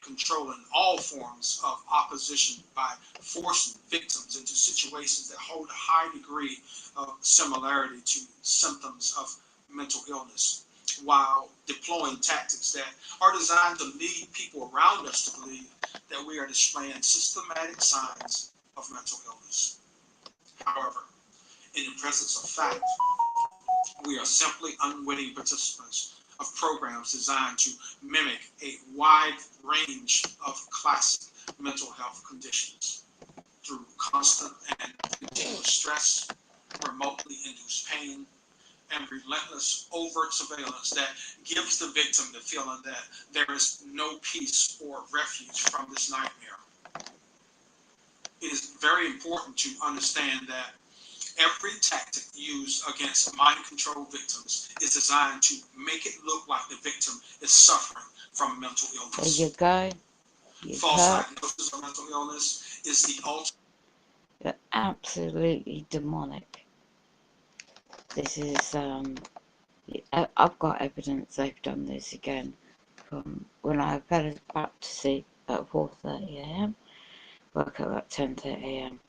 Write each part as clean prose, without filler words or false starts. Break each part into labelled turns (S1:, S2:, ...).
S1: controlling all forms of opposition by forcing victims into situations that hold a high degree of similarity to symptoms of mental illness, while deploying tactics that are designed to lead people around us to believe that we are displaying systematic signs of mental illness. However, in the presence of fact, we are simply unwitting participants of programs designed to mimic a wide range of classic mental health conditions through constant and continuous stress, remotely induced pain, and relentless overt surveillance that gives the victim the feeling that there is no peace or refuge from this nightmare. It is very important to understand that every tactic used against mind control victims is designed to make it look like the victim is suffering from mental illness.
S2: There you go.
S1: False diagnosis of mental illness is the ultimate.
S2: You're absolutely demonic. This is, I've got evidence they've done this again from when I fell back to sleep at 4:30 a.m. Woke up at 10:30 a.m.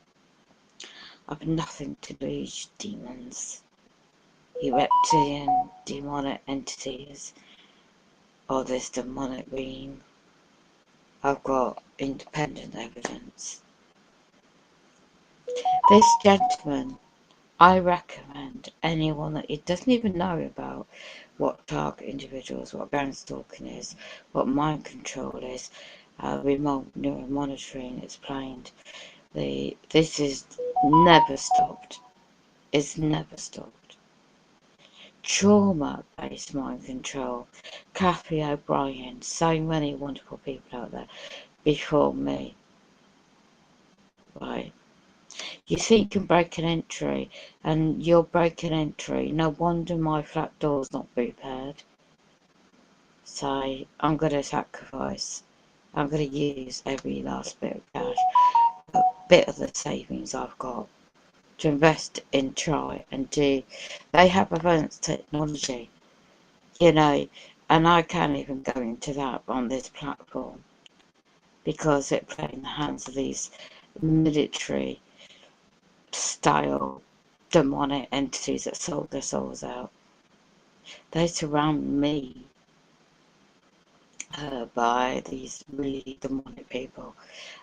S2: I've nothing to lose, demons. You reptilian, demonic entities of this demonic realm. I've got independent evidence. This gentleman, I recommend anyone that doesn't even know about what target individuals, what ground stalking is, what mind control is, remote neuromonitoring explained. This is never stopped. It's never stopped. Trauma-based mind control. Kathy O'Brien, so many wonderful people out there before me. Right. You think you can break an entry, and you'll break an entry. No wonder my flat door's not repaired. So I'm going to sacrifice. I'm going to use every last bit of cash, a bit of the savings I've got, to invest in try and do. They have advanced technology, you know, and I can't even go into that on this platform because it plays in the hands of these military style demonic entities that sold their souls out. They surround me by these really demonic people,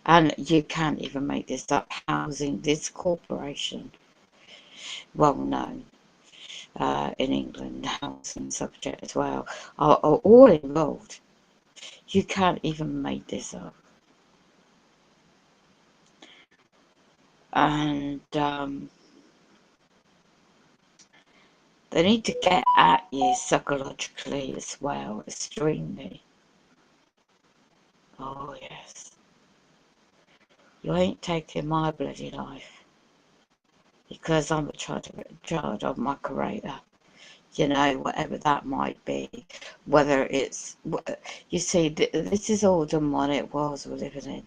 S2: and you can't even make this up. Housing this corporation, well known in England, housing subject as well, are all involved. You can't even make this up. And they need to get at you psychologically as well, extremely. Oh yes. You ain't taking my bloody life. Because I'm a child of my creator. You know, whatever that might be. Whether it's, you see, this is all demonic worlds we're living in.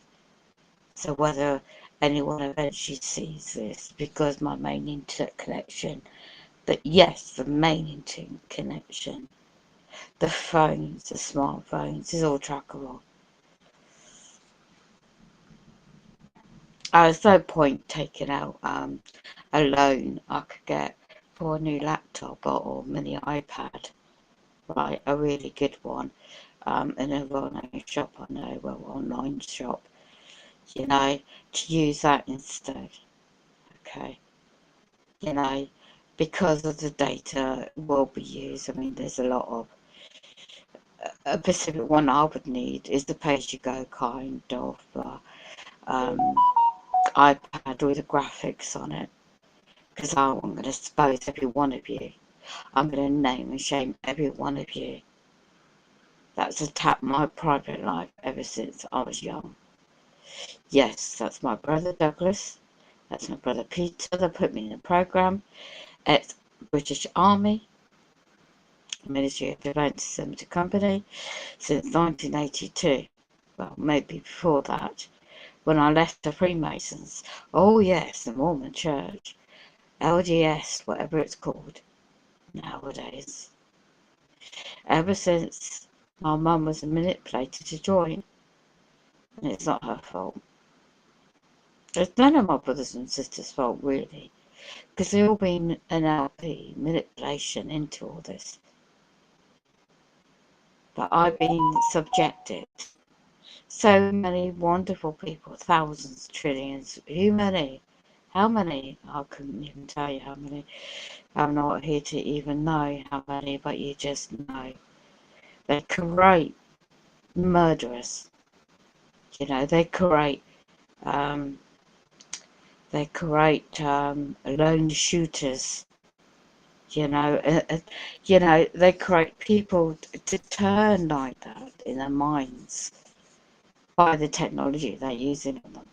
S2: So whether anyone eventually sees this, because my main internet connection, but yes, the main internet connection, the phones, the smartphones, is all trackable. There's no point taking out a loan I could get for a new laptop or mini iPad, right? A really good one, in a well-known shop I know, well, online shop, you know, to use that instead, okay? You know, because of the data will be used. I mean, there's a lot of, a specific one I would need is the pay-as-you-go kind of iPad with the graphics on it, because I'm going to expose every one of you. I'm going to name and shame every one of you that's attacked my private life ever since I was young. Yes, that's my brother Douglas, that's my brother Peter that put me in the program, ex-British Army, Ministry of Defence Cemetery Company, since 1982. Well, maybe before that, when I left the Freemasons. Oh yes, the Mormon Church. LDS, whatever it's called nowadays. Ever since my mum was manipulated to join, and it's not her fault. It's none of my brothers and sisters' fault, really, because they've all been NLP manipulation into all this. But I've been subjected. So many wonderful people, thousands, trillions. How many? How many? I couldn't even tell you how many. I'm not here to even know how many, but you just know. They create murderers. You know, they create lone shooters. You know, they create people to turn like that in their minds by the technology they're using on them.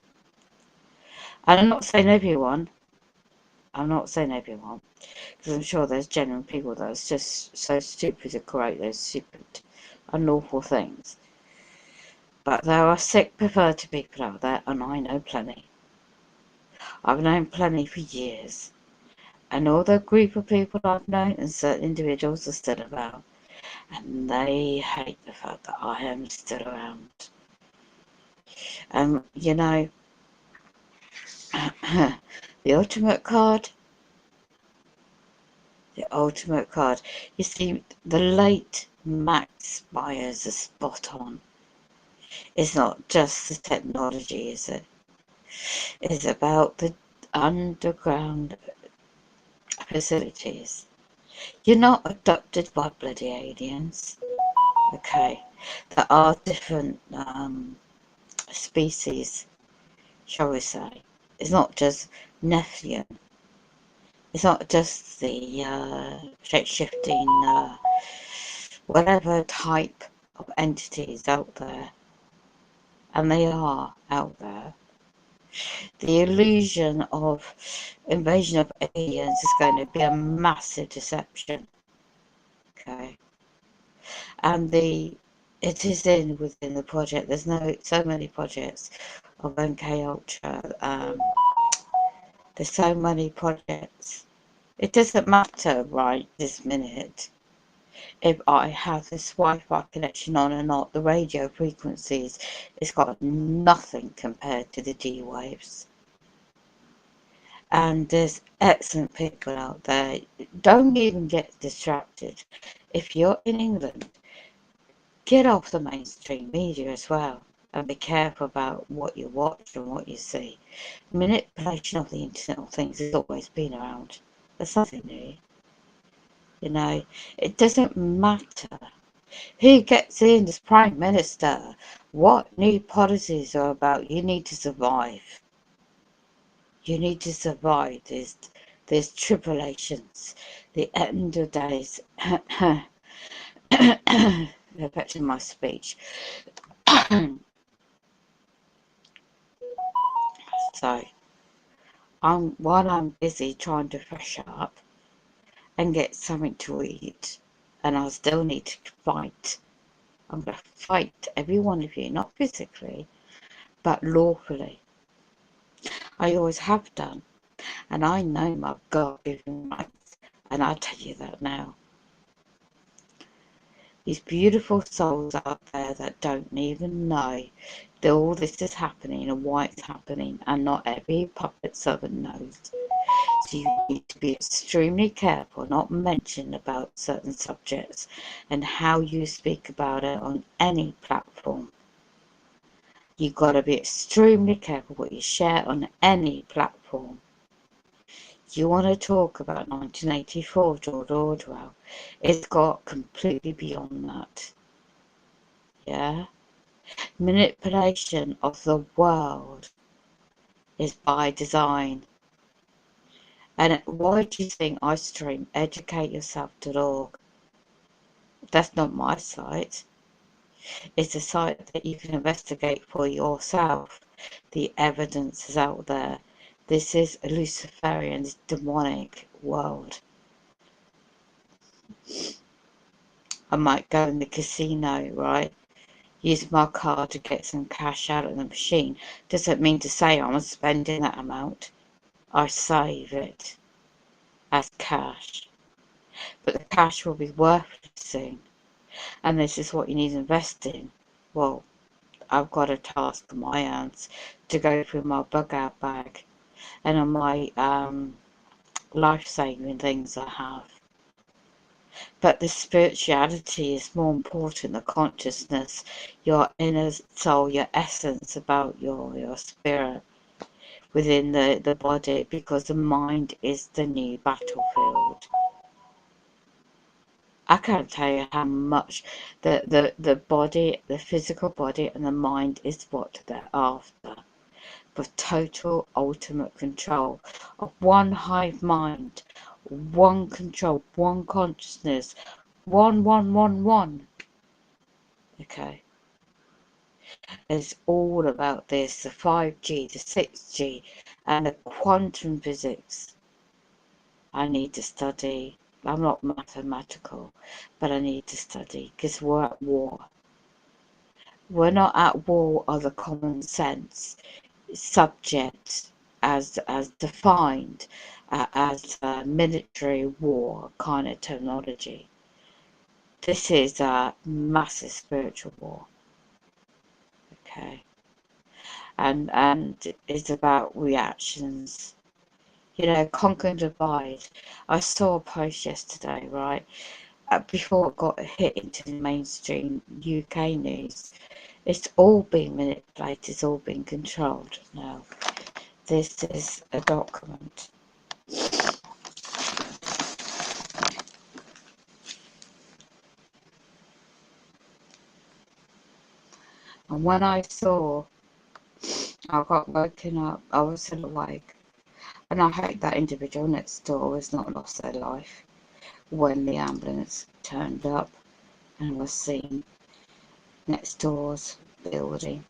S2: And I'm not saying everyone. I'm not saying everyone, because I'm sure there's genuine people that are just so stupid to create those stupid, unlawful things. But there are sick, perverted people out there, and I know plenty. I've known plenty for years. And all the group of people I've known and certain individuals are still about. And they hate the fact that I am still around. And, you know, the ultimate card. The ultimate card. You see, the late Max Myers is spot on. It's not just the technology, is it? It's about the underground facilities. You're not adopted by bloody aliens, okay? There are different species, shall we say. It's not just Nephilim. It's not just the shape-shifting, whatever type of entities out there. And they are out there. The illusion of invasion of aliens is going to be a massive deception. Okay. And it is within the project. There's so many projects of MK Ultra. There's so many projects. It doesn't matter right this minute if I have this Wi-Fi connection on or not. The radio frequencies, it's got nothing compared to the G waves. And there's excellent people out there. Don't even get distracted. If you're in England, get off the mainstream media as well. And be careful about what you watch and what you see. Manipulation of the Internet of Things has always been around. There's nothing new. You know, it doesn't matter who gets in as Prime Minister, what new policies are about. You need to survive. You need to survive these tribulations, the end of days. Affecting my speech. So, while I'm busy trying to freshen up and get something to eat, and I still need to fight. I'm going to fight every one of you, not physically, but lawfully. I always have done, and I know my God-given rights, and I tell you that now. These beautiful souls out there that don't even know that all this is happening and why it's happening, and not every puppet servant knows. So you need to be extremely careful not mention about certain subjects and how you speak about it on any platform. You've got to be extremely careful what you share on any platform. You want to talk about 1984 George Orwell, it's got completely beyond that. Yeah? Manipulation of the world is by design. And why do you think I stream educateyourself.org? That's not my site. It's a site that you can investigate for yourself. The evidence is out there. This is a Luciferian, demonic world. I might go in the casino, right? Use my card to get some cash out of the machine. Doesn't mean to say I'm spending that amount. I save it as cash. But the cash will be worthless soon. And this is what you need to invest in. Well, I've got a task on my hands to go through my bug out bag and on my life-saving things I have. But the spirituality is more important, the consciousness, your inner soul, your essence about your spirit within the body, because the mind is the new battlefield. I can't tell you how much the body, the physical body and the mind is what they're after. For total ultimate control of one hive mind, one control, one consciousness, one. Okay. It's all about this, the 5G, the 6G, and the quantum physics. I need to study. I'm not mathematical, but I need to study because we're at war. We're not at war of the common sense subject as defined as a military war kind of terminology. This is a massive spiritual war. Okay. And it's about reactions. You know, conquer and divide. I saw a post yesterday, right? Before it got hit into the mainstream UK news. It's all being manipulated, it's all being controlled now. This is a document. And when I saw, I got woken up, I was still awake. And I hope that individual next door has not lost their life when the ambulance turned up and was seen next door's building.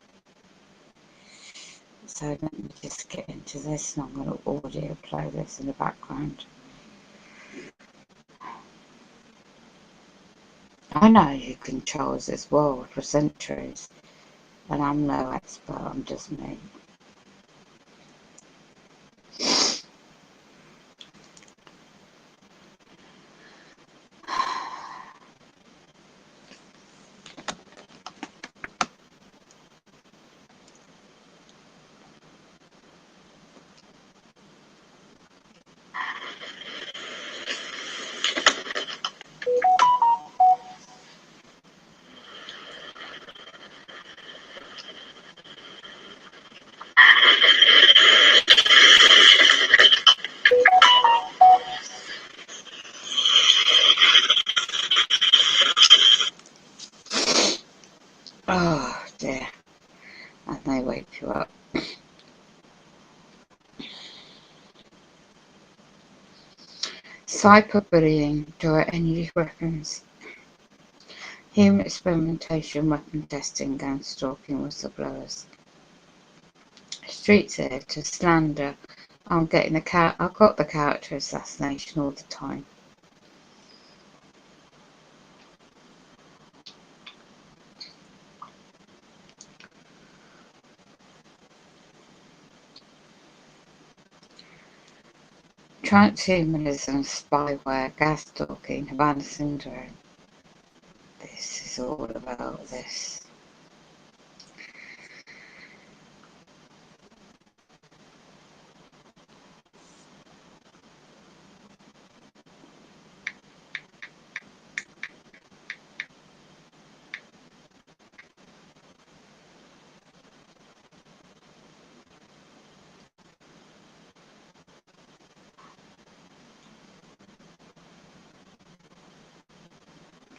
S2: So let me just get into this, and I'm going to audio play this in the background. I know who controls this world for centuries, and I'm no expert, I'm just me. Oh dear, and they wake you up. Cyberbullying, direct energy weapons, human experimentation, weapon testing, and stalking whistleblowers. Streets here to slander. I've got the character assassination all the time. Transhumanism, spyware, gas stalking, Havana syndrome. This is all about this.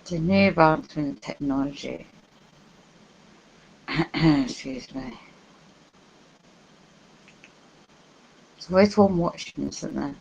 S2: The new advancement in technology. Excuse me. So where's one watching, isn't there?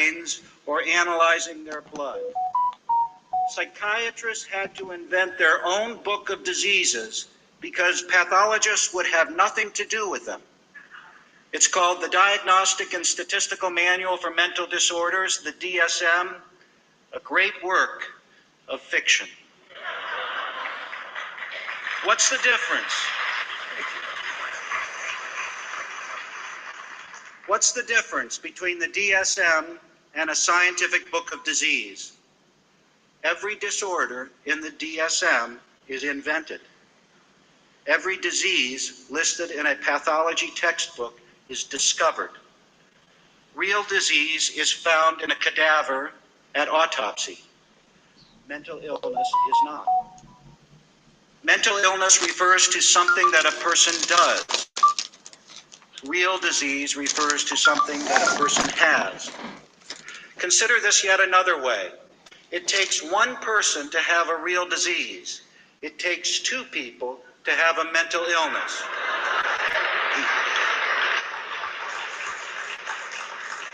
S3: brains or analyzing their blood. Psychiatrists had to invent their own book of diseases because pathologists would have nothing to do with them. It's called the Diagnostic and Statistical Manual for Mental Disorders, the DSM, a great work of fiction. What's the difference? What's the difference between the DSM and a scientific book of disease? Every disorder in the DSM is invented. Every disease listed in a pathology textbook is discovered. Real disease is found in a cadaver at autopsy. Mental illness is not. Mental illness refers to something that a person does. Real disease refers to something that a person has. Consider this yet another way. It takes one person to have a real disease. It takes two people to have a mental illness.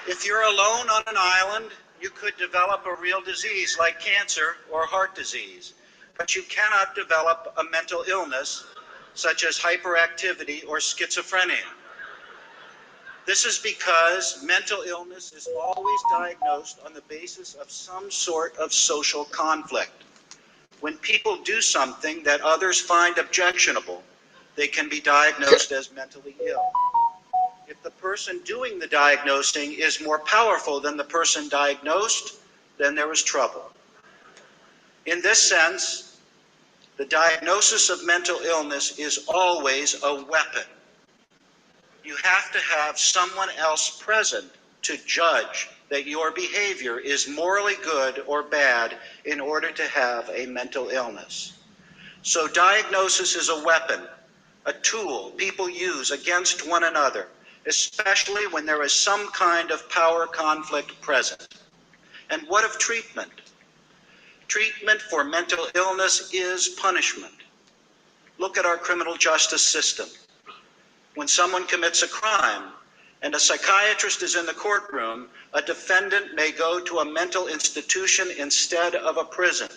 S3: If you're alone on an island, you could develop a real disease like cancer or heart disease, but you cannot develop a mental illness such as hyperactivity or schizophrenia. This is because mental illness is always diagnosed on the basis of some sort of social conflict. When people do something that others find objectionable, they can be diagnosed as mentally ill. If the person doing the diagnosing is more powerful than the person diagnosed, then there is trouble. In this sense, the diagnosis of mental illness is always a weapon. You have to have someone else present to judge that your behavior is morally good or bad in order to have a mental illness. So diagnosis is a weapon, a tool people use against one another, especially when there is some kind of power conflict present. And what of treatment? Treatment for mental illness is punishment. Look at our criminal justice system. When someone commits a crime and a psychiatrist is in the courtroom, a defendant may go to a mental institution instead of a prison.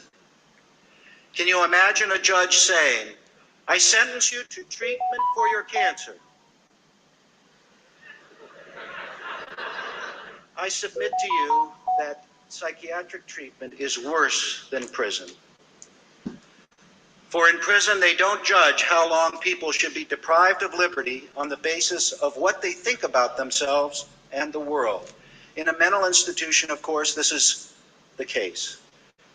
S3: Can you imagine a judge saying, "I sentence you to treatment for your cancer"? I submit to you that psychiatric treatment is worse than prison. For in prison, they don't judge how long people should be deprived of liberty on the basis of what they think about themselves and the world. In a mental institution, of course, this is the case.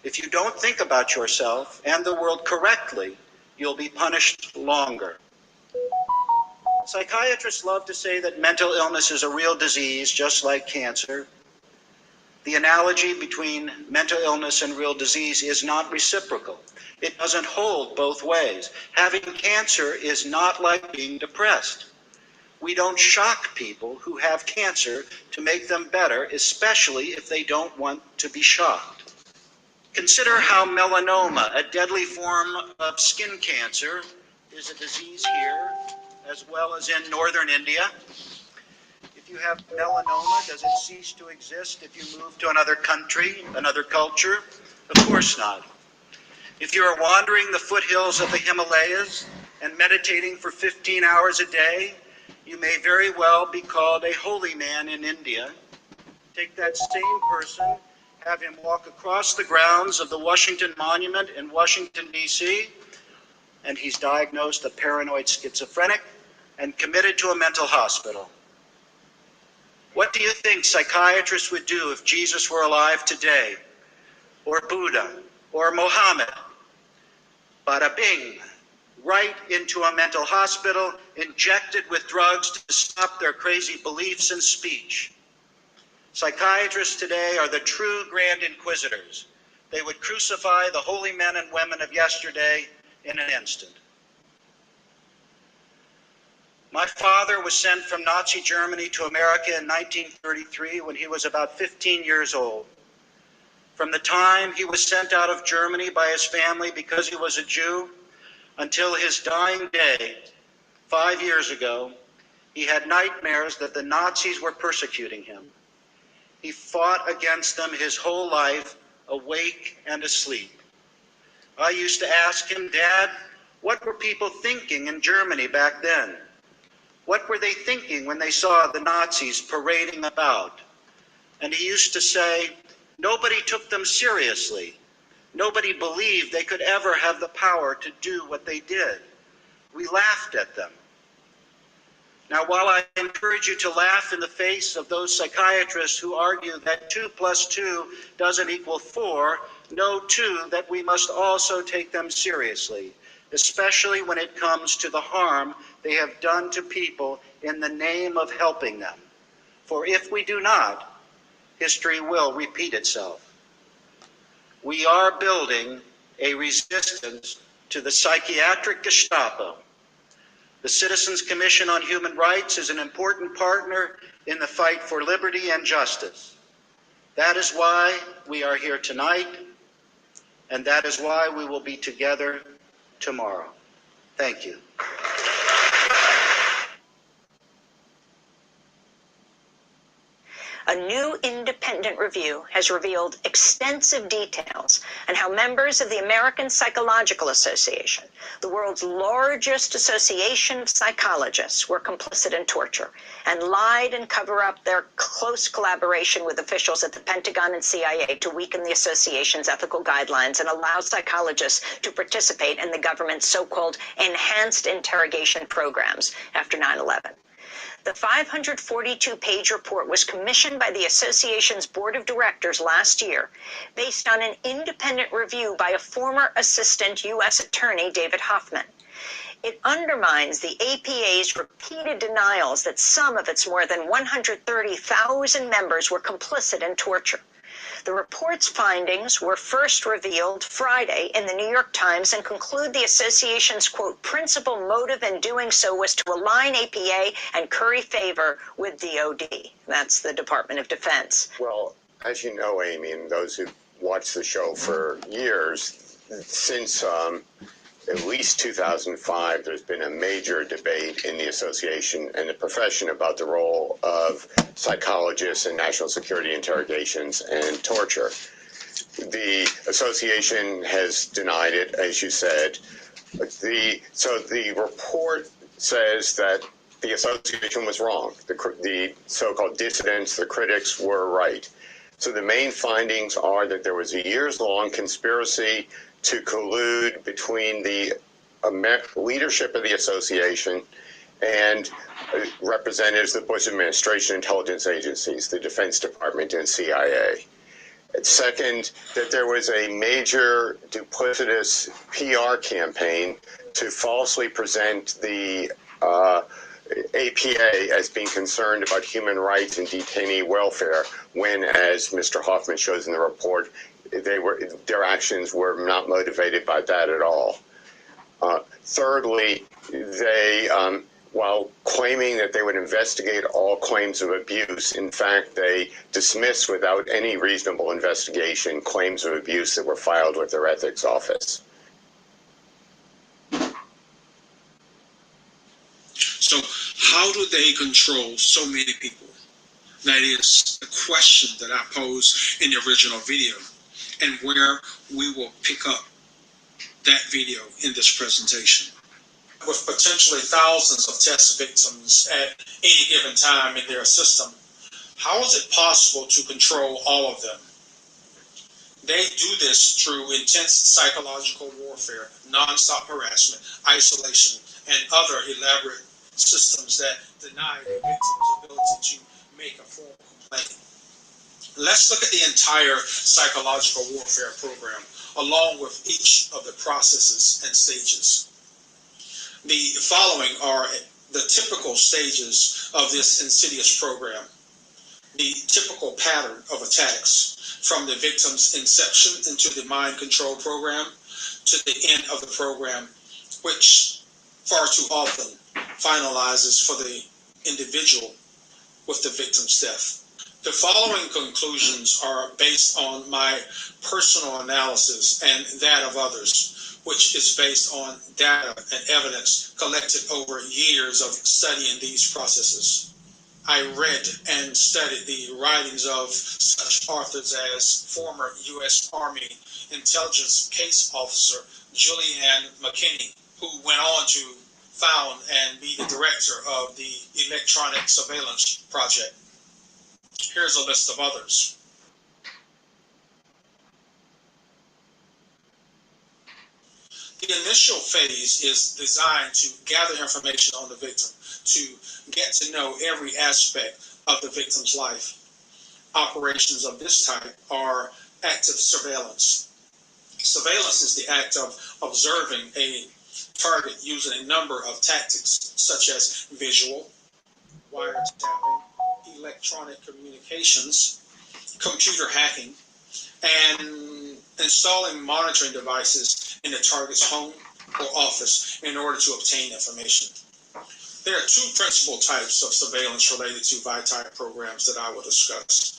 S3: If you don't think about yourself and the world correctly, you'll be punished longer. Psychiatrists love to say that mental illness is a real disease, just like cancer. The analogy between mental illness and real disease is not reciprocal. It doesn't hold both ways. Having cancer is not like being depressed. We don't shock people who have cancer to make them better, especially if they don't want to be shocked. Consider how melanoma, a deadly form of skin cancer, is a disease here, as well as in northern India. If you have melanoma, does it cease to exist if you move to another country, another culture? Of course not. If you are wandering the foothills of the Himalayas and meditating for 15 hours a day, you may very well be called a holy man in India. Take that same person, have him walk across the grounds of the Washington Monument in Washington, D.C., and he's diagnosed a paranoid schizophrenic and committed to a mental hospital. What do you think psychiatrists would do if Jesus were alive today, or Buddha, or Mohammed? Bada bing, right into a mental hospital, injected with drugs to stop their crazy beliefs and speech. Psychiatrists today are the true grand inquisitors. They would crucify the holy men and women of yesterday in an instant. My father was sent from Nazi Germany to America in 1933 when he was about 15 years old. From the time he was sent out of Germany by his family because he was a Jew until his dying day, 5 years ago, he had nightmares that the Nazis were persecuting him. He fought against them his whole life, awake and asleep. I used to ask him, Dad, what were people thinking in Germany back then? What were they thinking when they saw the Nazis parading about? And he used to say, nobody took them seriously. Nobody believed they could ever have the power to do what they did. We laughed at them. Now, while I encourage you to laugh in the face of those psychiatrists who argue that 2 + 2 doesn't equal 4, know too that we must also take them seriously, especially when it comes to the harm they have done to people in the name of helping them. For if we do not, history will repeat itself. We are building a resistance to the psychiatric Gestapo. The Citizens Commission on Human Rights is an important partner in the fight for liberty and justice. That is why we are here tonight, and that is why we will be together tomorrow. Thank you.
S4: A new independent review has revealed extensive details on how members of the American Psychological Association, the world's largest association of psychologists, were complicit in torture and lied and cover up their close collaboration with officials at the Pentagon and CIA to weaken the association's ethical guidelines and allow psychologists to participate in the government's so-called enhanced interrogation programs after 9/11. The 542-page report was commissioned by the association's board of directors last year, based on an independent review by a former assistant U.S. attorney, David Hoffman. It undermines the APA's repeated denials that some of its more than 130,000 members were complicit in torture. The report's findings were first revealed Friday in the New York Times and conclude the association's, quote, principal motive in doing so was to align APA and curry favor with DOD. That's the Department of Defense.
S5: Well, as you know, Amy, and those who've watched the show for years, since at least 2005, there's been a major debate in the association and the profession about the role of psychologists in national security interrogations and torture. The association has denied it, as you said. So the report says that the association was wrong. The so-called dissidents, the critics, were right. So the main findings are that there was a years-long conspiracy to collude between the leadership of the association and representatives of the Bush administration intelligence agencies, the Defense Department and CIA. Second, that there was a major duplicitous PR campaign to falsely present the APA as being concerned about human rights and detainee welfare, when, as Mr. Hoffman shows in the report, their actions were not motivated by that at all. Thirdly, they, while claiming that they would investigate all claims of abuse, in fact, they dismissed without any reasonable investigation claims of abuse that were filed with their ethics office.
S1: So how do they control so many people? That is the question that I posed in the original video, and where we will pick up that video in this presentation. With potentially thousands of test victims at any given time in their system, how is it possible to control all of them? They do this through intense psychological warfare, nonstop harassment, isolation, and other elaborate systems that deny the victim's ability to make a formal complaint. Let's look at the entire psychological warfare program, along with each of the processes and stages. The following are the typical stages of this insidious program. The typical pattern of attacks, from the victim's inception into the mind control program to the end of the program, which far too often finalizes for the individual with the victim's death. The following conclusions are based on my personal analysis and that of others, which is based on data and evidence collected over years of studying these processes. I read and studied the writings of such authors as former U.S. Army intelligence case officer Julianne McKinney, who went on to found and be the director of the Electronic Surveillance Project. Here's a list of others. The initial phase is designed to gather information on the victim, to get to know every aspect of the victim's life. Operations of this type are active surveillance. Surveillance is the act of observing a target using a number of tactics such as visual, wiretapping, electronic communications, computer hacking, and installing monitoring devices in the target's home or office in order to obtain information. There are two principal types of surveillance related to VITI programs that I will discuss.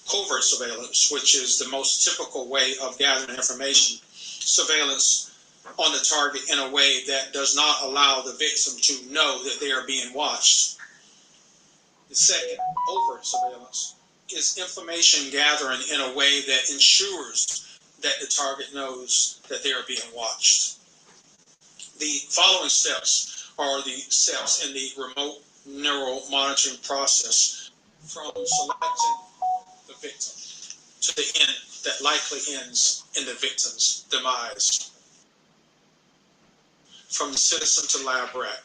S1: Covert surveillance, which is the most typical way of gathering information, surveillance on the target in a way that does not allow the victim to know that they are being watched. The second, overt surveillance, is information gathering in a way that ensures that the target knows that they are being watched. The following steps are the steps in the remote neural monitoring process from selecting the victim to the end that likely ends in the victim's demise. From citizen to lab rat.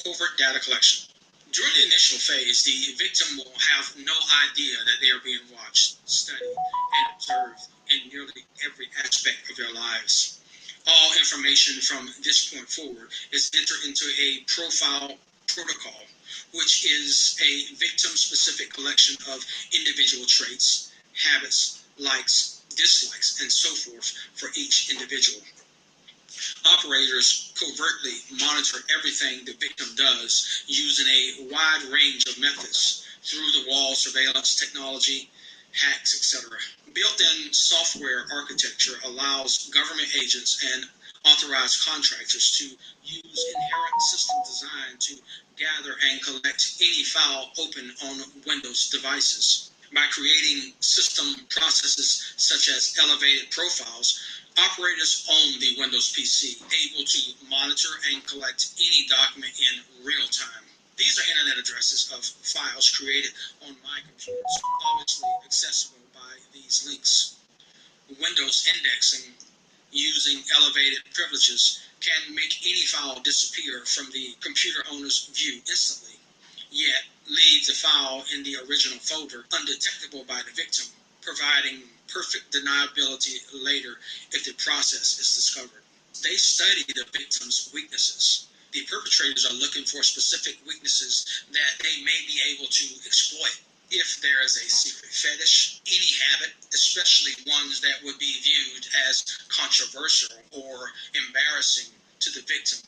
S1: Covert data collection. During the initial phase, the victim will have no idea that they are being watched, studied, and observed in nearly every aspect of their lives. All information from this point forward is entered into a profile protocol, which is a victim-specific collection of individual traits, habits, likes, dislikes, and so forth for each individual. Operators covertly monitor everything the victim does using a wide range of methods, through-the-wall surveillance technology, hacks, etc. Built-in software architecture allows government agents and authorized contractors to use inherent system design to gather and collect any file open on Windows devices. By creating system processes such as elevated profiles, operators own the Windows PC, able to monitor and collect any document in real time. These are internet addresses of files created on my computers, obviously accessible by these links. Windows indexing using elevated privileges can make any file disappear from the computer owner's view instantly, yet leave the file in the original folder undetectable by the victim, providing perfect deniability later if the process is discovered. They study the victim's weaknesses. The perpetrators are looking for specific weaknesses that they may be able to exploit. If there is a secret fetish, any habit, especially ones that would be viewed as controversial or embarrassing to the victim,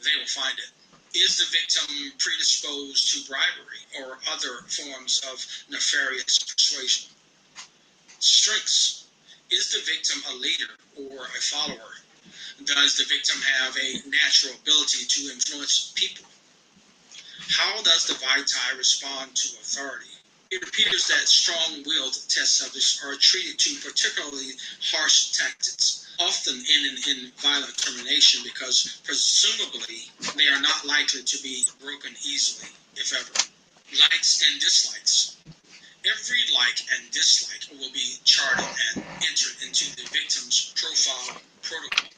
S1: they will find it. Is the victim predisposed to bribery or other forms of nefarious persuasion? Strengths. Is the victim a leader or a follower? Does the victim have a natural ability to influence people? How does the VITI respond to authority? It appears that strong-willed test subjects are treated to particularly harsh tactics, often ending in violent termination because presumably they are not likely to be broken easily, if ever. Likes and dislikes. Every like and dislike will be charted and entered into the victim's profile protocol.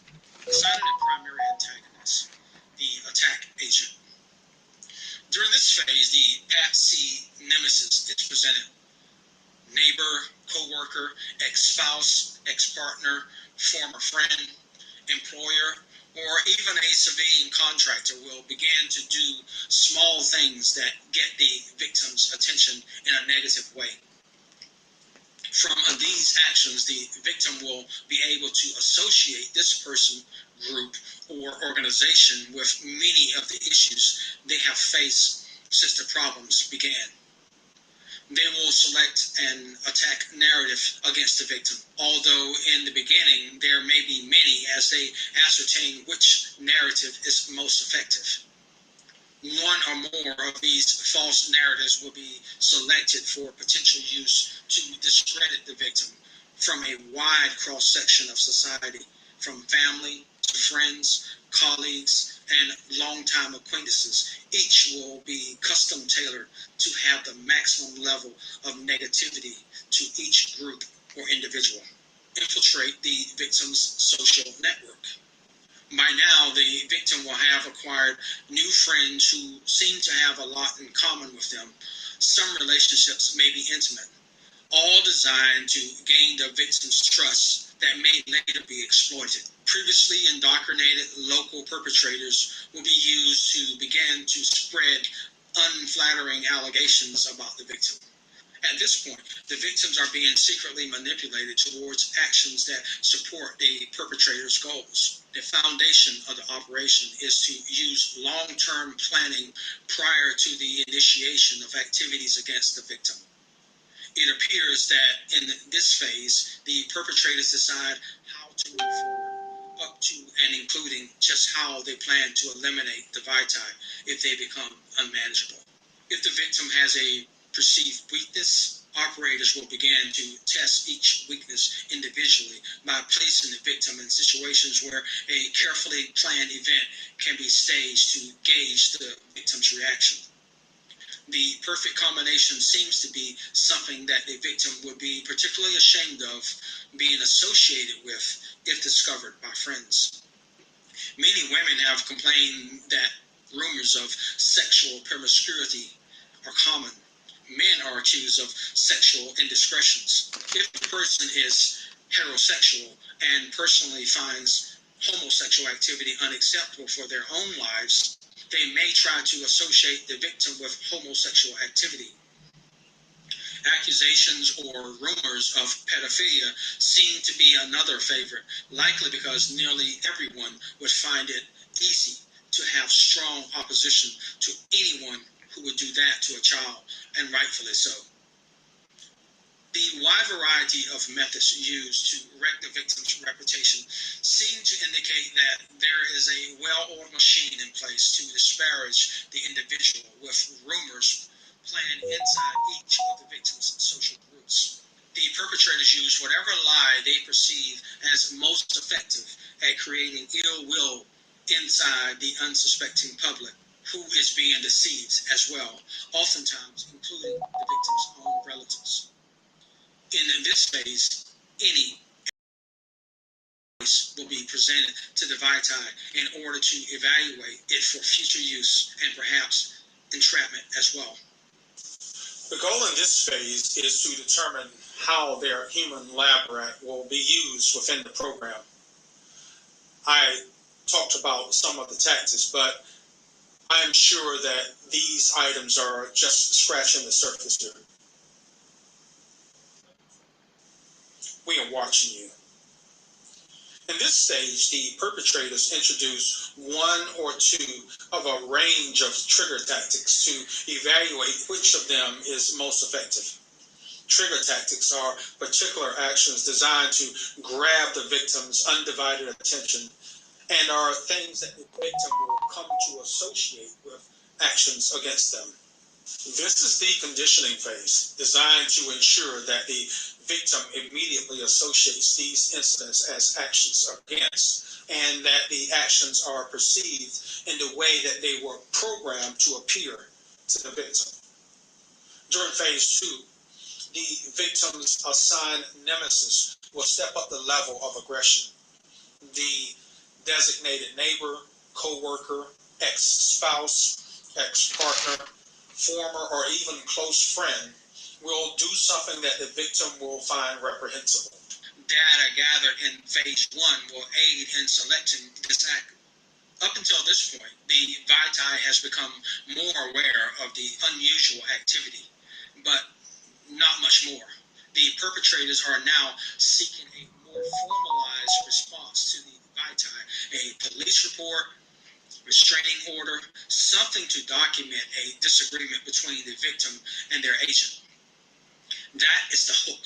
S1: Assigning a primary antagonist, the attack agent. During this phase, the PAT-C nemesis is presented. Neighbor, co-worker, ex-spouse, ex-partner, former friend, employer, or even a civilian contractor will begin to do small things that get the victim's attention in a negative way. From these actions, the victim will be able to associate this person, group, or organization with many of the issues they have faced since the problems began. They will select an attack narrative against the victim, although in the beginning there may be many as they ascertain which narrative is most effective. One or more of these false narratives will be selected for potential use to discredit the victim from a wide cross-section of society, from family to friends, colleagues, and longtime acquaintances. Each will be custom tailored to have the maximum level of negativity to each group or individual. Infiltrate the victim's social network. By now, the victim will have acquired new friends who seem to have a lot in common with them. Some relationships may be intimate, all designed to gain the victim's trust that may later be exploited. Previously indoctrinated local perpetrators will be used to begin to spread unflattering allegations about the victim. At this point, the victims are being secretly manipulated towards actions that support the perpetrator's goals. The foundation of the operation is to use long-term planning prior to the initiation of activities against the victim. It appears that in this phase, the perpetrators decide how to move forward, up to and including just how they plan to eliminate the vitae if they become unmanageable. If the victim has a perceived weakness, operators will begin to test each weakness individually by placing the victim in situations where a carefully planned event can be staged to gauge the victim's reaction. The perfect combination seems to be something that the victim would be particularly ashamed of being associated with if discovered by friends. Many women have complained that rumors of sexual promiscuity are common. Men are accused of sexual indiscretions. If a person is heterosexual and personally finds homosexual activity unacceptable for their own lives, they may try to associate the victim with homosexual activity. Accusations or rumors of pedophilia seem to be another favorite, likely because nearly everyone would find it easy to have strong opposition to anyone who would do that to a child, and rightfully so. The wide variety of methods used to wreck the victim's reputation seem to indicate that there is a well-oiled machine in place to disparage the individual, with rumors planned inside each of the victim's social groups. The perpetrators use whatever lie they perceive as most effective at creating ill will inside the unsuspecting public, who is being deceived as well, oftentimes including the victim's own relatives. In this phase, any case will be presented to the vitae in order to evaluate it for future use and perhaps entrapment as well. The goal in this phase is to determine how their human lab rat will be used within the program. I talked about some of the tactics, but I am sure that these items are just scratching the surface here. We are watching you. In this stage, the perpetrators introduce one or two of a range of trigger tactics to evaluate which of them is most effective. Trigger tactics are particular actions designed to grab the victim's undivided attention and are things that the victim will come to associate with actions against them. This is the conditioning phase, designed to ensure that the victim immediately associates these incidents as actions against, and that the actions are perceived in the way that they were programmed to appear to the victim. During phase 2, the victim's assigned nemesis will step up the level of aggression. The designated neighbor, co-worker, ex-spouse, ex-partner, former or even close friend will do something that the victim will find reprehensible. Data gathered in phase 1 will aid in selecting this act. Up until this point, the vitae has become more aware of the unusual activity, but not much more. The perpetrators are now seeking a more formalized response to the vitae, a police report, restraining order, something to document a disagreement between the victim and their agent. That is the hook,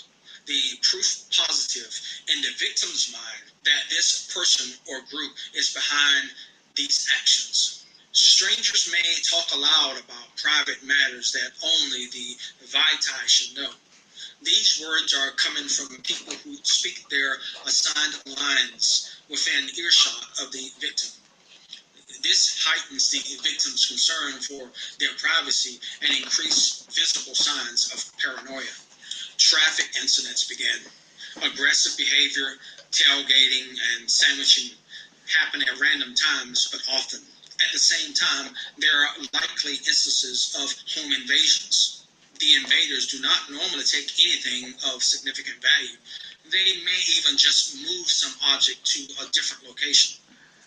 S1: the proof positive in the victim's mind that this person or group is behind these actions. Strangers may talk aloud about private matters that only the vitae should know. These words are coming from people who speak their assigned lines within earshot of the victim. This heightens the victim's concern for their privacy and increased visible signs of paranoia. Traffic incidents begin. Aggressive behavior, tailgating, and sandwiching happen at random times, but often. At the same time, there are likely instances of home invasions. The invaders do not normally take anything of significant value. They may even just move some object to a different location.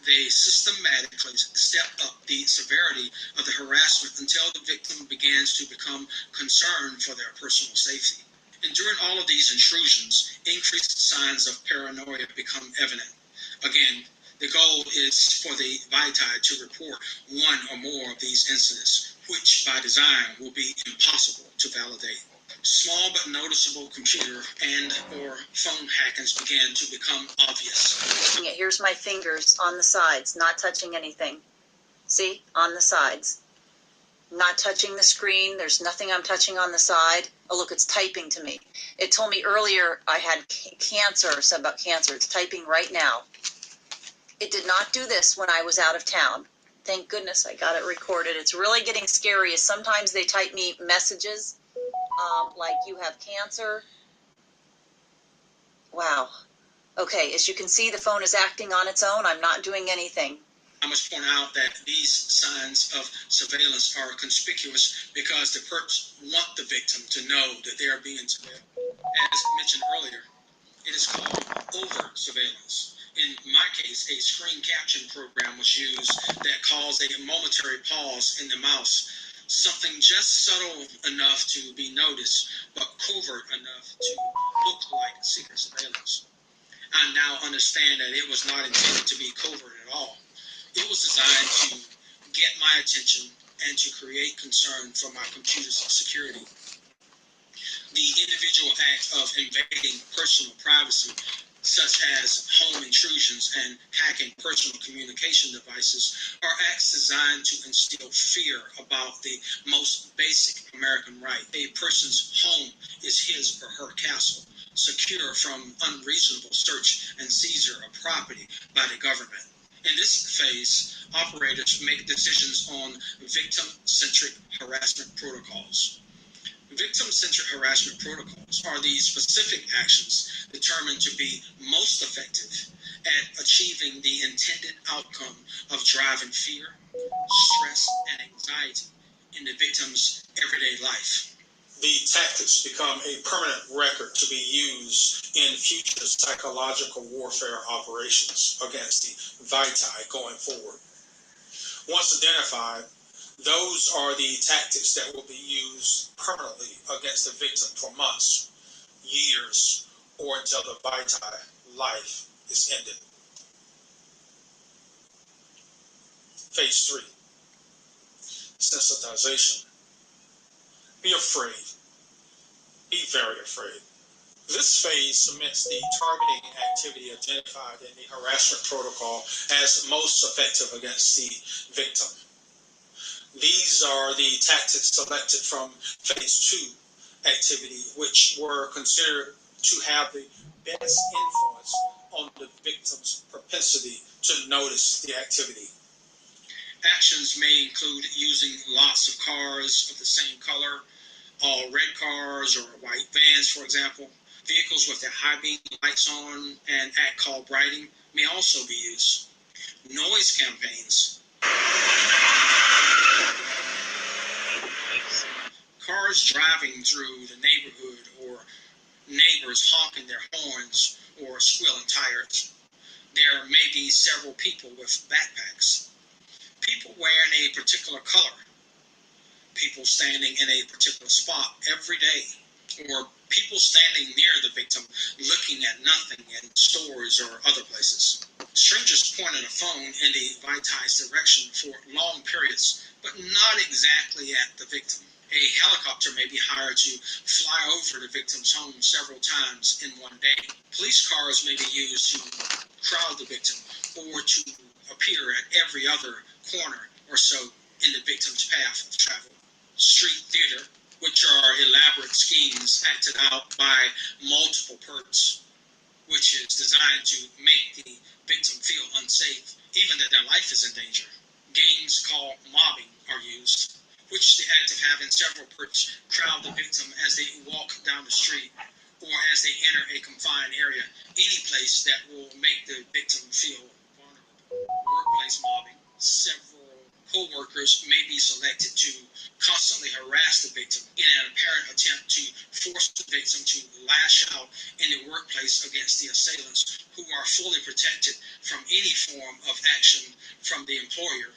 S1: They systematically step up the severity of the harassment until the victim begins to become concerned for their personal safety. And during all of these intrusions, increased signs of paranoia become evident. Again, the goal is for the vitae to report one or more of these incidents, which by design will be impossible to validate. Small but noticeable computer and or phone hackings begin to become obvious.
S4: Here's my fingers on the sides, not touching anything. See, on the sides. Not touching the screen. There's nothing I'm touching on the side. Oh, look, it's typing to me. It told me earlier I had cancer, or something about cancer. It's typing right now. It did not do this when I was out of town. Thank goodness I got it recorded. It's really getting scary. Sometimes they type me messages like you have cancer. Wow. Okay, as you can see, the phone is acting on its own. I'm not doing anything.
S1: I must point out that these signs of surveillance are conspicuous because the perps want the victim to know that they are being surveilled. As mentioned earlier, it is called overt surveillance. In my case, a screen caption program was used that caused a momentary pause in the mouse, something just subtle enough to be noticed, but covert enough to look like secret surveillance. I now understand that it was not intended to be covert at all. It was designed to get my attention and to create concern for my computer's security. The individual act of invading personal privacy, such as home intrusions and hacking personal communication devices, are acts designed to instill fear about the most basic American right. A person's home is his or her castle, secure from unreasonable search and seizure of property by the government. In this phase, operators make decisions on victim-centric harassment protocols. Victim-centric harassment protocols are the specific actions determined to be most effective at achieving the intended outcome of driving fear, stress, and anxiety in the victim's everyday life. The tactics become a permanent record to be used in future psychological warfare operations against the vitae going forward. Once identified, those are the tactics that will be used permanently against the victim for months, years, or until the vitae life is ended. Phase 3, sensitization. Be afraid. Be very afraid. This phase cements the targeting activity identified in the harassment protocol as most effective against the victim. These are the tactics selected from phase 2 activity, which were considered to have the best influence on the victim's propensity to notice the activity. Actions may include using lots of cars of the same color, all red cars or white vans, for example. Vehicles with their high beam lights on and at call brighting may also be used. Noise campaigns. Cars driving through the neighborhood or neighbors honking their horns or squealing tires. There may be several people with backpacks. People wearing a particular color. People standing in a particular spot every day. Or people standing near the victim looking at nothing in stores or other places. Strangers pointing a phone in the vitae's direction for long periods, but not exactly at the victim. A helicopter may be hired to fly over the victim's home several times in one day. Police cars may be used to crowd the victim or to appear at every other corner or so in the victim's path of travel. Street theater, which are elaborate schemes acted out by multiple perps, which is designed to make the victim feel unsafe, even that their life is in danger. Games called mobbing are used, which is the act of having several perps crowd the victim as they walk down the street or as they enter a confined area, any place that will make the victim feel vulnerable. Workplace mobbing. Several co-workers may be selected to constantly harass the victim in an apparent attempt to force the victim to lash out in the workplace against the assailants, who are fully protected from any form of action from the employer,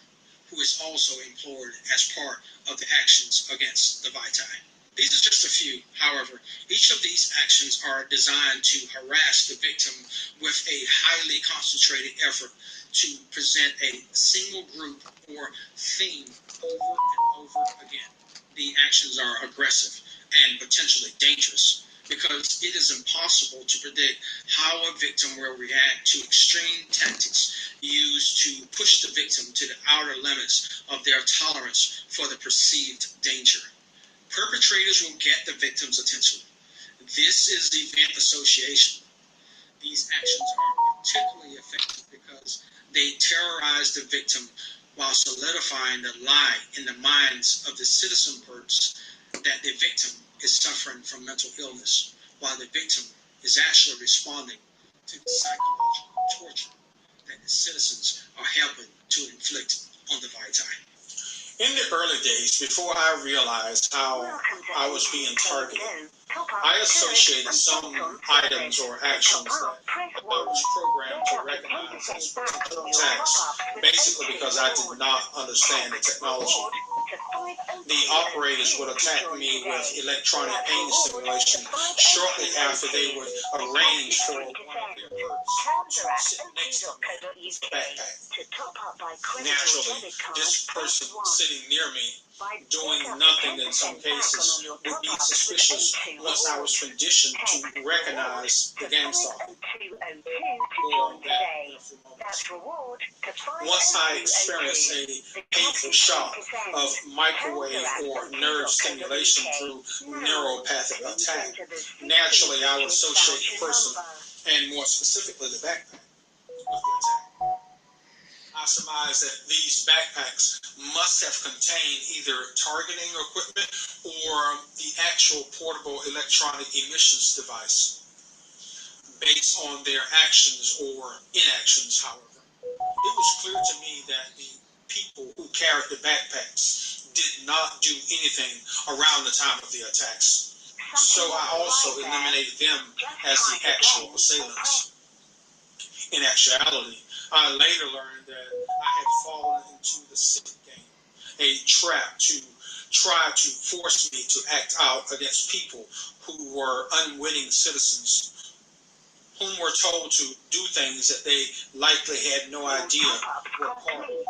S1: who is also employed as part of the actions against the vitae. These are just a few. However, each of these actions are designed to harass the victim with a highly concentrated effort to present a single group or theme over and over again. The actions are aggressive and potentially dangerous because it is impossible to predict how a victim will react to extreme tactics used to push the victim to the outer limits of their tolerance for the perceived danger. Perpetrators will get the victim's attention. This is event association. These actions are particularly effective because they terrorize the victim while solidifying the lie in the minds of the citizen perps that the victim is suffering from mental illness, while the victim is actually responding to the psychological torture that the citizens are helping to inflict on the vitae. In the early days, before I realized how I was being targeted, I associated some items or actions that I was programmed to recognize as potential attacks, basically because I did not understand the technology. The operators would attack me with electronic pain stimulation shortly after they would arrange for one of their perps to sit next to me with a backpack. Naturally, this person sitting near me, doing nothing in some cases, would be suspicious once I was conditioned to recognize the gang stalking. More on that in a few moments. Once I experienced a painful shock of microwave or nerve stimulation through neuropathic attack, naturally I would associate the person, and more specifically the backpack, with the attack. I surmise that these backpacks must have contained either targeting equipment or the actual portable electronic emissions device. Based on their actions or inactions, however, it was clear to me that the people who carried the backpacks did not do anything around the time of the attacks. So I also eliminated them as the actual assailants. In actuality, I later learned that I had fallen into the sick game, a trap to try to force me to act out against people who were unwitting citizens, whom were told to do things that they likely had no idea were part of a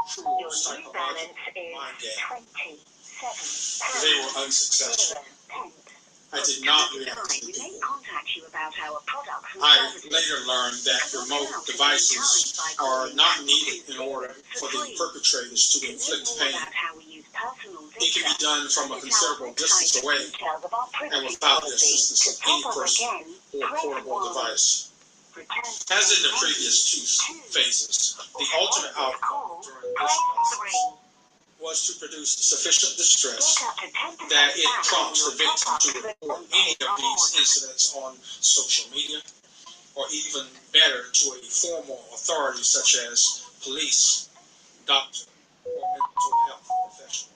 S1: cruel psychological mind game. They were unsuccessful. I did not react to the people. I later learned that remote devices are not needed in order for the perpetrators to inflict pain. It can be done from a considerable distance away and without the assistance of any person or portable device. As in the previous two phases, the ultimate outcome during this process was to produce sufficient distress that it prompts the victim to report any of these incidents on social media, or even better, to a formal authority such as police, doctor, or mental health professional.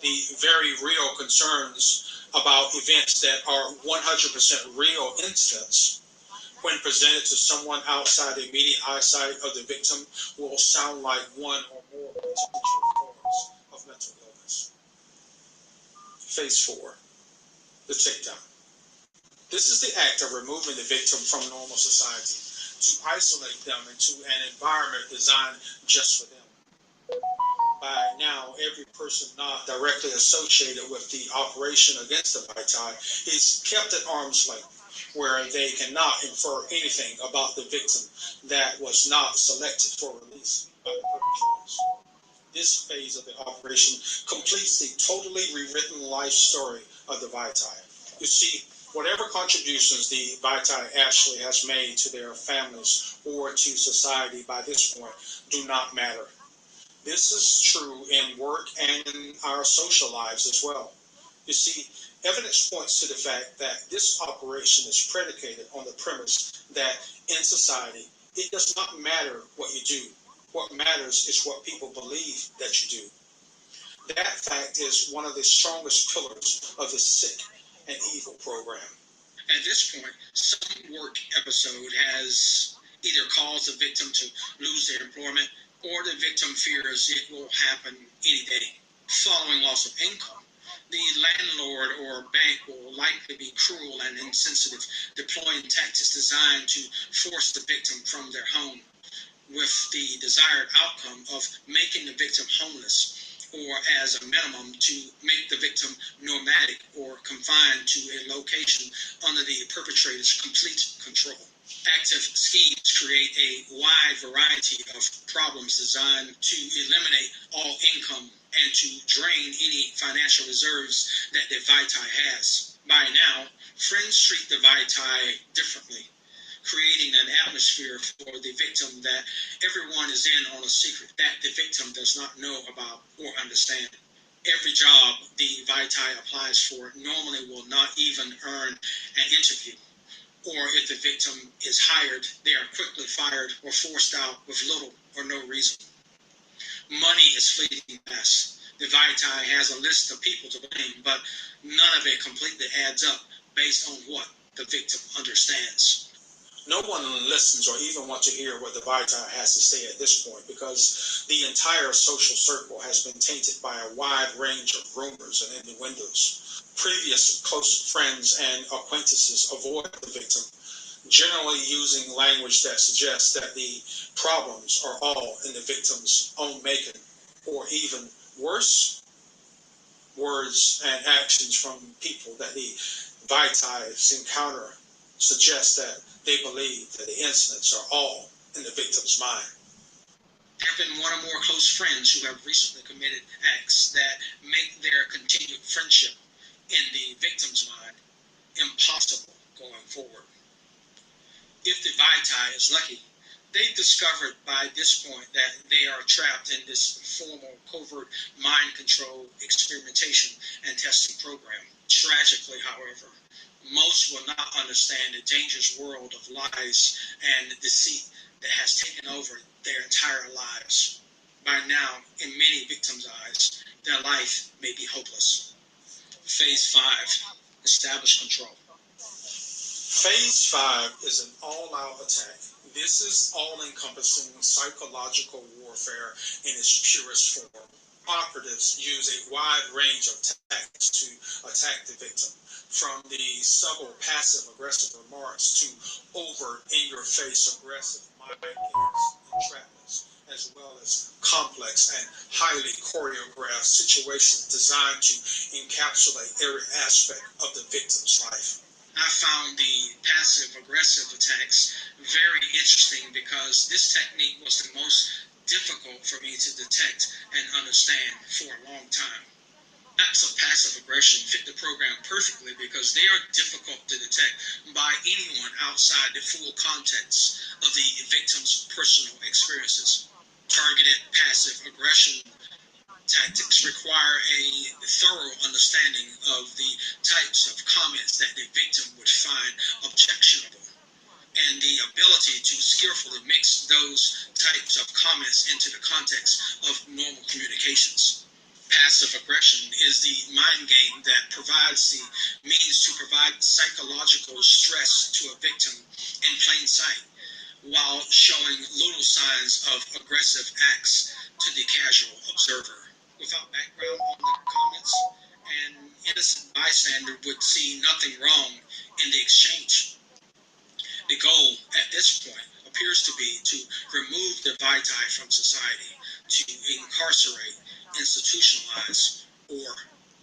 S1: The very real concerns about events that are 100% real incidents, when presented to someone outside the immediate eyesight of the victim, will sound like one or more potential forms of mental illness. Phase 4, the takedown. This is the act of removing the victim from normal society, to isolate them into an environment designed just for them. By now, every person not directly associated with the operation against the vitae is kept at arm's length, where they cannot infer anything about the victim that was not selected for release by the perpetrators. This phase of the operation completes the totally rewritten life story of the Vitae. You see, whatever contributions the Vitae actually has made to their families or to society by this point do not matter. This is true in work and in our social lives as well. You see, evidence points to the fact that this operation is predicated on the premise that in society, it does not matter what you do. What matters is what people believe that you do. That fact is one of the strongest pillars of the sick and evil program. At this point, some work episode has either caused the victim to lose their employment or the victim fears it will happen any day. Following loss of income, the landlord or bank will likely be cruel and insensitive, deploying tactics designed to force the victim from their home, with the desired outcome of making the victim homeless, or as a minimum to make the victim nomadic or confined to a location under the perpetrator's complete control. Active schemes create a wide variety of problems designed to eliminate all income and to drain any financial reserves that the Vitae has. By now, friends treat the Vitae differently, creating an atmosphere for the victim that everyone is in on a secret that the victim does not know about or understand. Every job the Vitae applies for normally will not even earn an interview, or if the victim is hired, they are quickly fired or forced out with little or no reason. Money is fleeting fast. The Vitae has a list of people to blame, but none of it completely adds up based on what the victim understands. No one listens or even wants to hear what the Vitae has to say at this point, because the entire social circle has been tainted by a wide range of rumors and innuendos. Previous close friends and acquaintances avoid the victim, generally using language that suggests that the problems are all in the victim's own making, or even worse, words and actions from people that the Vitaes encounter suggest that they believe that the incidents are all in the victim's mind. There have been one or more close friends who have recently committed acts that make their continued friendship in the victim's mind impossible going forward. If the Vitae is lucky, they've discovered by this point that they are trapped in this formal, covert mind control experimentation and testing program. Tragically, however, most will not understand the dangerous world of lies and deceit that has taken over their entire lives. By now, in many victims' eyes, their life may be hopeless. Phase 5, establish control. Phase 5 is an all-out attack. This is all-encompassing psychological warfare in its purest form. Operatives use a wide range of tactics to attack the victim, from the subtle passive-aggressive remarks to overt in-your-face aggressive mind games, entrapments, as well as complex and highly choreographed situations designed to encapsulate every aspect of the victim's life. I found the passive-aggressive attacks very interesting because this technique was the most difficult for me to detect and understand for a long time. Acts of passive aggression fit the program perfectly because they are difficult to detect by anyone outside the full context of the victim's personal experiences. Targeted passive aggression tactics require a thorough understanding of the types of comments that the victim would find objectionable, and the ability to skillfully mix those types of comments into the context of normal communications. Passive aggression is the mind game that provides the means to provide psychological stress to a victim in plain sight, while showing little signs of aggressive acts to the casual observer. Without background on the comments, an innocent bystander would see nothing wrong in the exchange. The goal at this point appears to be to remove the Vitae from society, to incarcerate, institutionalize, or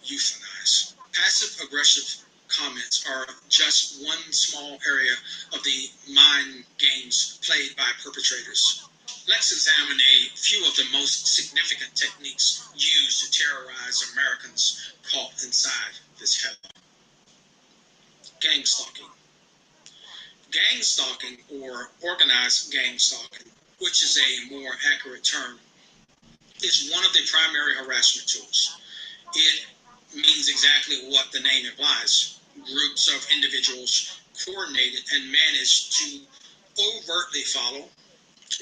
S1: euthanize. Passive-aggressive comments are just one small area of the mind games played by perpetrators. Let's examine a few of the most significant techniques used to terrorize Americans caught inside this hell. Gang stalking. Gang stalking, or organized gang stalking, which is a more accurate term, is one of the primary harassment tools. It means exactly what the name implies. Groups of individuals coordinated and managed to overtly follow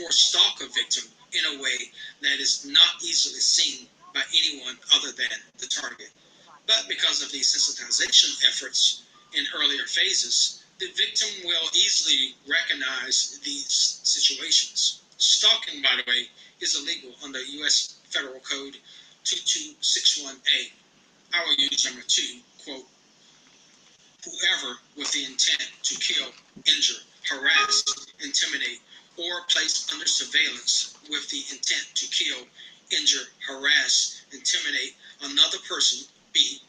S1: or stalk a victim in a way that is not easily seen by anyone other than the target. But because of the sensitization efforts in earlier phases, the victim will easily recognize these situations. Stalking, by the way, is illegal under U.S. Federal Code 2261A. I will use number 2, quote, whoever with the intent to kill, injure, harass, intimidate, or place under surveillance with the intent to kill, injure, harass, intimidate another person, B,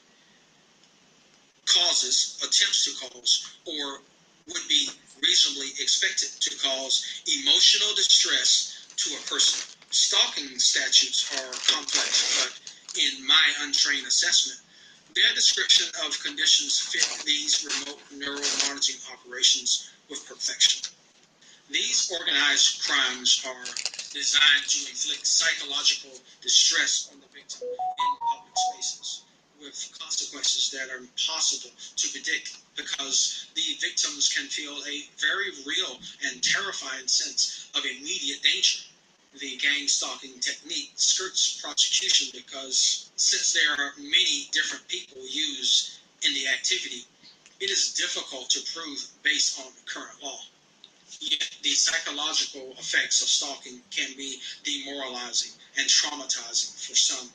S1: causes, attempts to cause, or would be reasonably expected to cause emotional distress to a person. Stalking statutes are complex, but in my untrained assessment, their description of conditions fit these remote neural monitoring operations with perfection. These organized crimes are designed to inflict psychological distress on the victim in public spaces, with consequences that are impossible to predict because the victims can feel a very real and terrifying sense of immediate danger. The gang stalking technique skirts prosecution because since there are many different people used in the activity, it is difficult to prove based on current law. Yet the psychological effects of stalking can be demoralizing and traumatizing for some,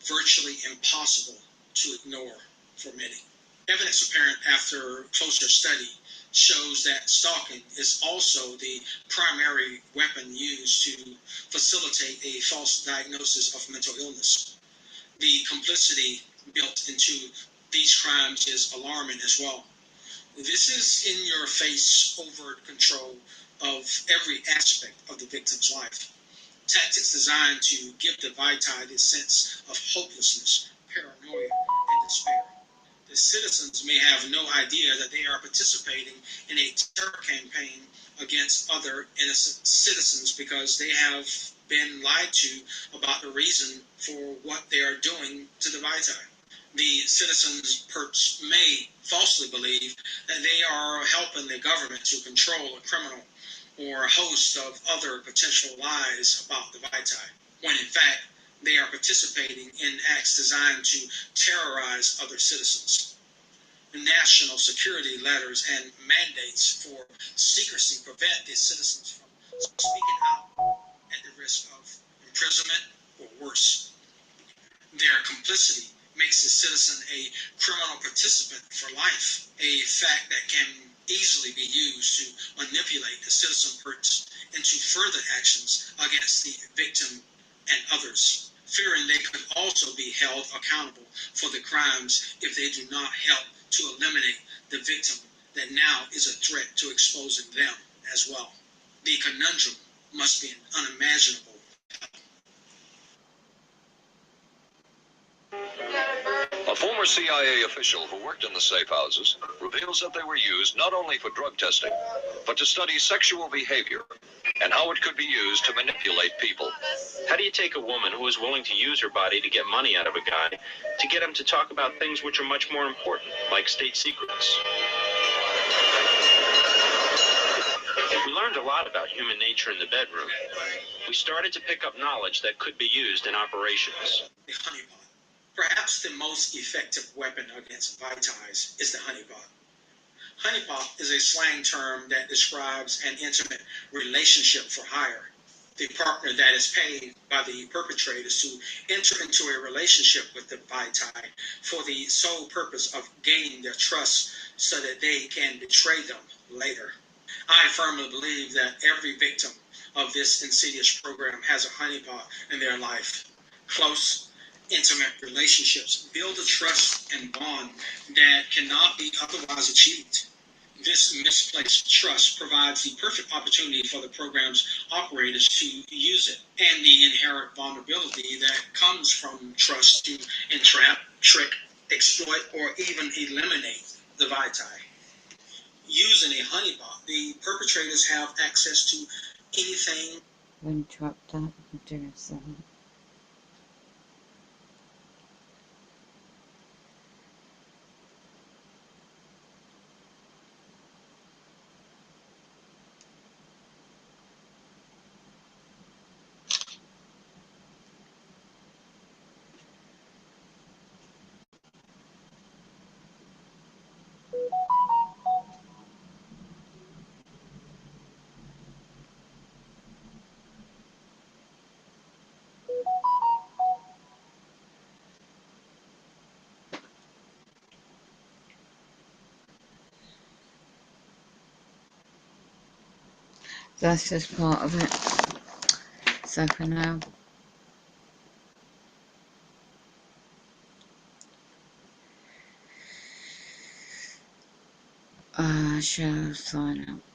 S1: virtually impossible to ignore for many. Evidence apparent after closer study shows that stalking is also the primary weapon used to facilitate a false diagnosis of mental illness. The complicity built into these crimes is alarming as well. This is in-your-face overt control of every aspect of the victim's life. Tactics designed to give the victim a sense of hopelessness, paranoia, and despair. The citizens may have no idea that they are participating in a terror campaign against other innocent citizens because they have been lied to about the reason for what they are doing to the victim. The citizens perhaps may falsely believe that they are helping the government to control a criminal or a host of other potential lies about the victim, when in fact they are participating in acts designed to terrorize other citizens. National security letters and mandates for secrecy prevent the citizens from speaking out at the risk of imprisonment or worse. Their complicity makes the citizen a criminal participant for life, a fact that can easily be used to manipulate the citizen into further actions against the victim and others, fearing they could also be held accountable for the crimes if they do not help to eliminate the victim that now is a threat to exposing them as well. The conundrum must be unimaginable.
S6: A former CIA official who worked in the safe houses reveals that they were used not only for drug testing, but to study sexual behavior and how it could be used to manipulate people.
S7: How do you take a woman who is willing to use her body to get money out of a guy to get him to talk about things which are much more important, like state secrets? We learned a lot about human nature in the bedroom. We started to pick up knowledge that could be used in operations.
S1: The honeypot. Perhaps the most effective weapon against vitis is the honeypot. Honeypot is a slang term that describes an intimate relationship for hire. The partner that is paid by the perpetrators to enter into a relationship with the vitae for the sole purpose of gaining their trust so that they can betray them later. I firmly believe that every victim of this insidious program has a honeypot in their life. Close, intimate relationships build a trust and bond that cannot be otherwise achieved. This misplaced trust provides the perfect opportunity for the program's operators to use it, and the inherent vulnerability that comes from trust to entrap, trick, exploit, or even eliminate the vitae. Using a honeypot, the perpetrators have access to anything.
S2: Interrupt that. Do something. That's just part of it. So for now, I shall sign out.